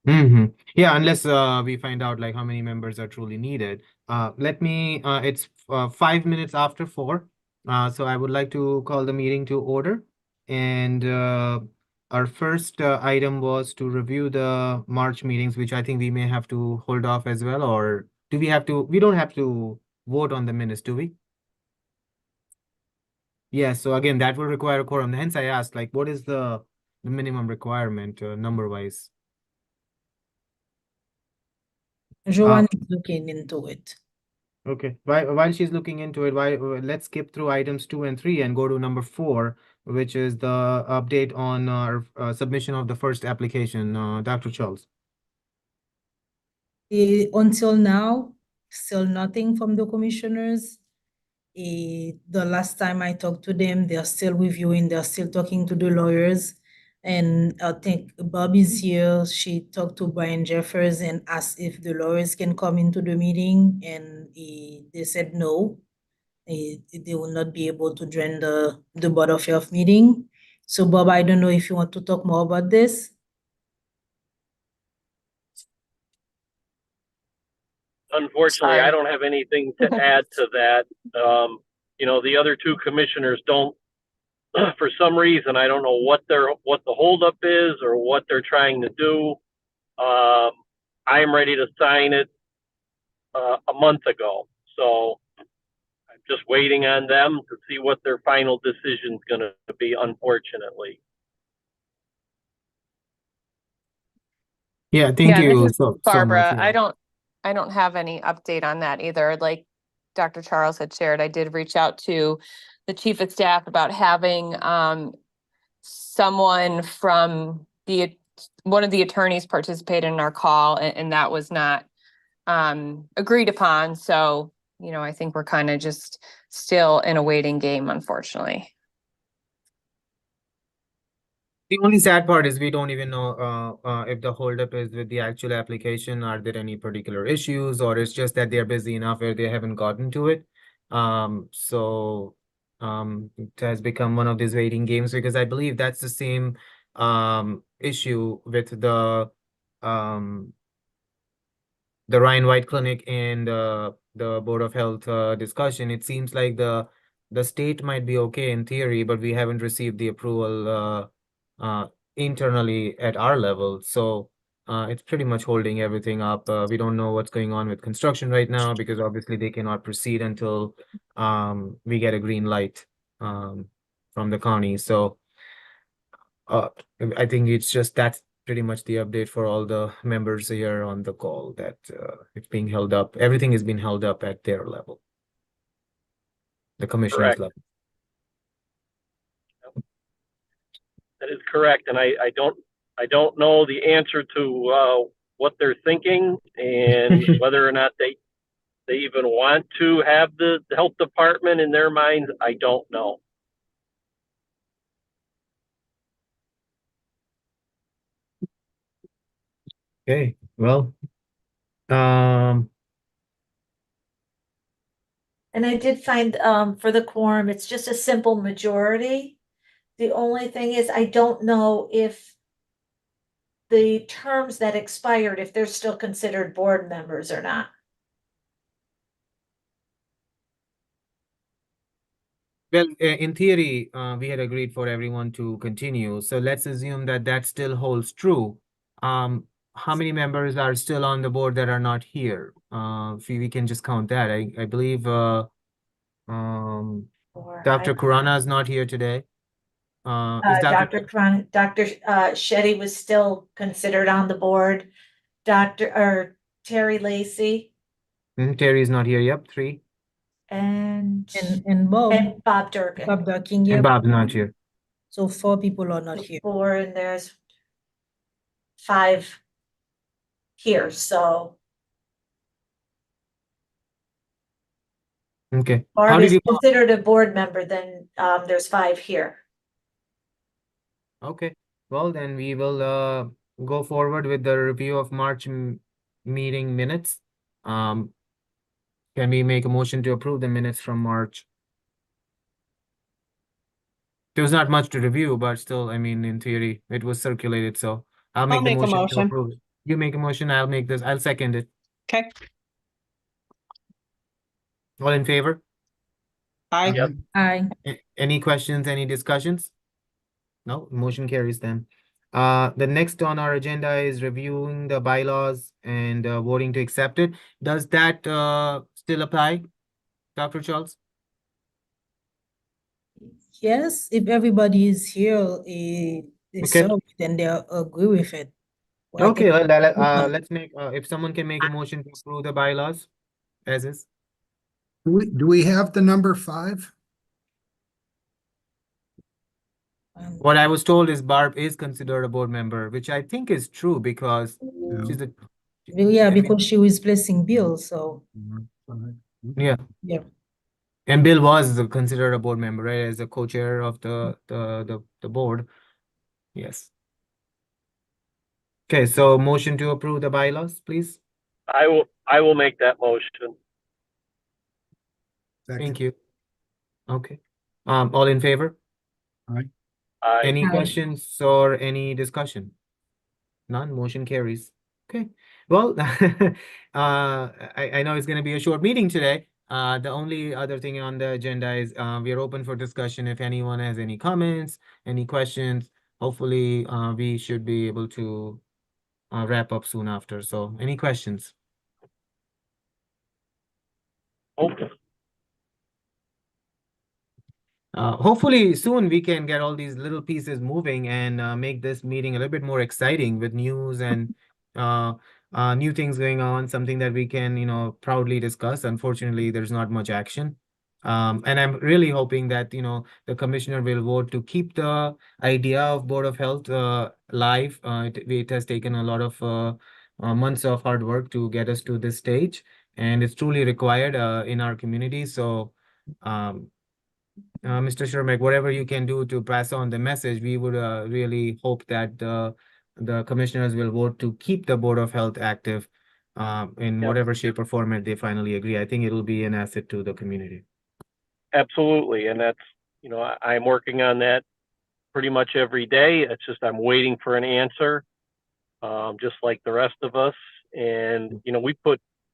Yeah, unless we find out like how many members are truly needed. It's 5 minutes after 4. So I would like to call the meeting to order. And our first item was to review the March meetings, which I think we may have to hold off as well. Or do we have to? We don't have to vote on the minutes, do we? Yeah, so again, that will require a quorum. Hence, I asked, like, what is the minimum requirement number-wise? Joanne is looking into it. Okay. While she's looking into it, let's skip through items 2 and 3 and go to number 4, which is the update on our submission of the first application. Dr. Charles. Until now, still nothing from the commissioners. The last time I talked to them, they're still reviewing, they're still talking to the lawyers. And I think Bob is here. She talked to Brian Jeffers and asked if the lawyers can come into the meeting, and they said no. They will not be able to join the Board of Health meeting. So Bob, I don't know if you want to talk more about this. Unfortunately, I don't have anything to add to that. The other two commissioners don't, for some reason, I don't know what the holdup is or what they're trying to do. I'm ready to sign it a month ago, so I'm just waiting on them to see what their final decision is going to be. Unfortunately. Yeah, thank you This is so Barbara. much. I don't have any update on that either. Like Dr. Charles had shared, I did reach out to the chief of staff about having someone from one of the attorneys participate in our call, and that was not agreed upon. So, I think we're kind of just still in a waiting game, unfortunately. The only sad part is we don't even know if the holdup is with the actual application. Are there any particular issues, or it's just that they're busy enough where they haven't gotten to it? So it has become one of these waiting games, because I believe that's the same issue with um the Ryan White Clinic and the Board of Health discussion. It seems like the state might be okay in theory, but we haven't received the approval internally at our level. So it's pretty much holding everything up. We don't know what's going on with construction right now, because obviously they cannot proceed until we get a green light from the county. So I think it's just that's pretty much the update for all the members here on the call, that it's being held up. Everything is being held up at their level, the commissioner's Correct. level. That is correct, and I don't know the answer to what they're thinking and whether or not they even want to have the health department in their minds. I don't know. Okay, well, um, And I did find for the quorum, it's just a simple majority. The only thing is, I don't know if the terms that expired, if they're still considered board members or not. well, in theory, we had agreed for everyone to continue. So let's assume that that still holds true. How many members are still on the board that are not here? If we can just count that. I believe Dr. Khurana is not here today. Is Dr. Khurana, Dr. Shetty was still considered on the board. Terry Lacey Terry is not here. Yep, 3. and And Bob, Bob Durkin. Bob Durkin, And Bob's not here. So 4 people are not here. 4, and there's 5 here, so Okay. Barb is considered a board member, then there's 5 here. Okay. Well, then we will go forward with the review of March meeting minutes. Can we make a motion to approve the minutes from March? There's not much to review, but still, I mean, in theory, it was circulated, so I'll make the make a motion to motion. approve. You make a motion, I'll second it. Okay. All in favor? Aye. Yep. Aye. Any questions, any discussions? No, motion carries then. The next on our agenda is reviewing the bylaws and voting to accept it. Does that still apply, Dr. Charles? Yes, if everybody is here, Okay. so then they agree with it. Well, I Okay, can- well, let's make, if someone can make a motion to approve the bylaws as is. Do we have the number 5? What I was told is Barb is considered a board member, which I think is true because she's a. Well, yeah, I mean, because she was placing bills, so, yeah, yeah. and Bill was considered a board member, right, as a co-chair of the board. Yes. Okay, so motion to approve the bylaws, please. I will make that motion. Thank you. Okay. All in favor? I, Any Aye. questions or any discussion? None, motion carries. Okay, well, I know it's gonna be a short meeting today. The only other thing on the agenda is, we are open for discussion. If anyone has any comments, any questions, hopefully, we should be able to wrap up soon after. So any questions? oh, Hopefully soon we can get all these little pieces moving and make this meeting a little bit more exciting with news and new things going on, something that we can, proudly discuss. Unfortunately, there's not much action. And I'm really hoping that, the commissioner will vote to keep the idea of Board of Health live. It has taken a lot of months of hard work to get us to this stage, and it's truly required in our community. So, Mr. Chermak, whatever you can do to pass on the message, we would really hope that the commissioners will vote to keep the Board of Health active in Yep. whatever shape or format they finally agree. I think it'll be an asset to the community. absolutely. And that's, I'm working on that pretty much every day. It's just, I'm waiting for an answer, just like the rest of us. And,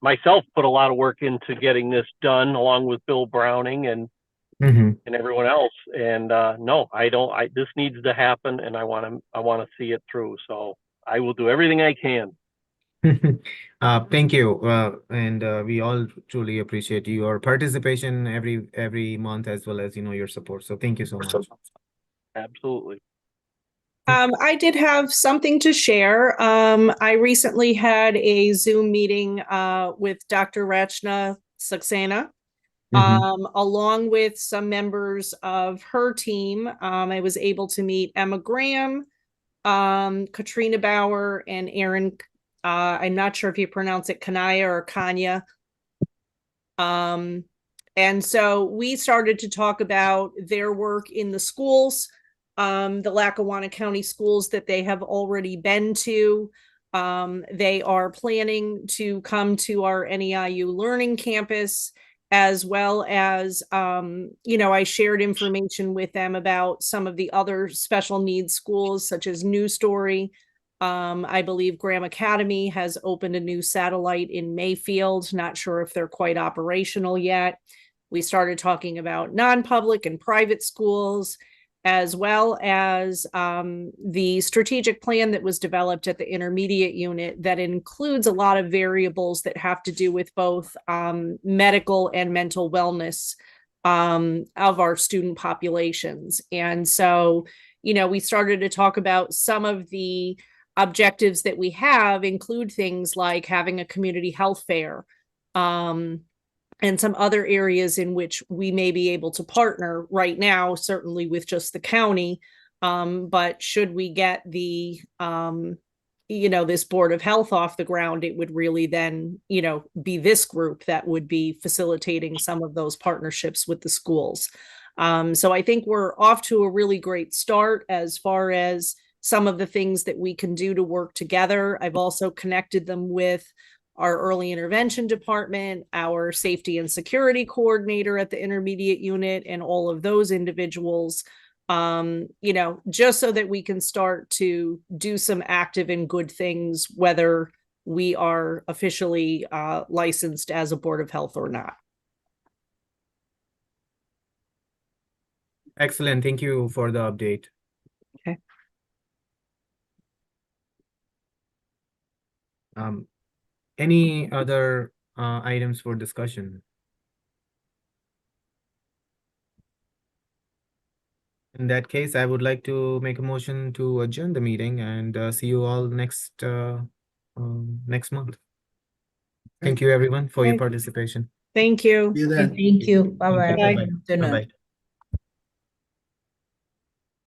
myself put a lot of work into getting this done along with Bill Browning and everyone else. And no, this needs to happen, and I want to see it through. So I will do everything I can. Thank you. And we all truly appreciate your participation every month, as well as, your support. So thank you so much. Absolutely. I did have something to share. I recently had a Zoom meeting with Dr. Rachna Saxena, along with some members of her team. I was able to meet Emma Graham, Katrina Bauer, and Aaron. I'm not sure if you pronounce it Kanaya or Kanya. And so we started to talk about their work in the schools, the Lackawanna County schools that they have already been to. They are planning to come to our NEIU Learning Campus, as well as, I shared information with them about some of the other special needs schools, such as New Story. I believe Graham Academy has opened a new satellite in Mayfield. Not sure if they're quite operational yet. We started talking about non-public and private schools, as well as the strategic plan that was developed at the intermediate unit that includes a lot of variables that have to do with both medical and mental wellness of our student populations. And so, we started to talk about some of the objectives that we have include things like having a community health fair, and some other areas in which we may be able to partner right now, certainly with just the county. But should we get the, this Board of Health off the ground, it would really then, be this group that would be facilitating some of those partnerships with the schools. So I think we're off to a really great start as far as some of the things that we can do to work together. I've also connected them with our early intervention department, our safety and security coordinator at the intermediate unit, and all of those individuals just so that we can start to do some active and good things, whether we are officially licensed as a Board of Health or not. Excellent. Thank you for the update. Okay. Any other items for discussion? In that case, I would like to make a motion to adjourn the meeting and see you all next month. Thank you, everyone, for your Okay. participation. Thank you. You then. Thank you. Bye-bye. Bye. Good afternoon. Bye-bye.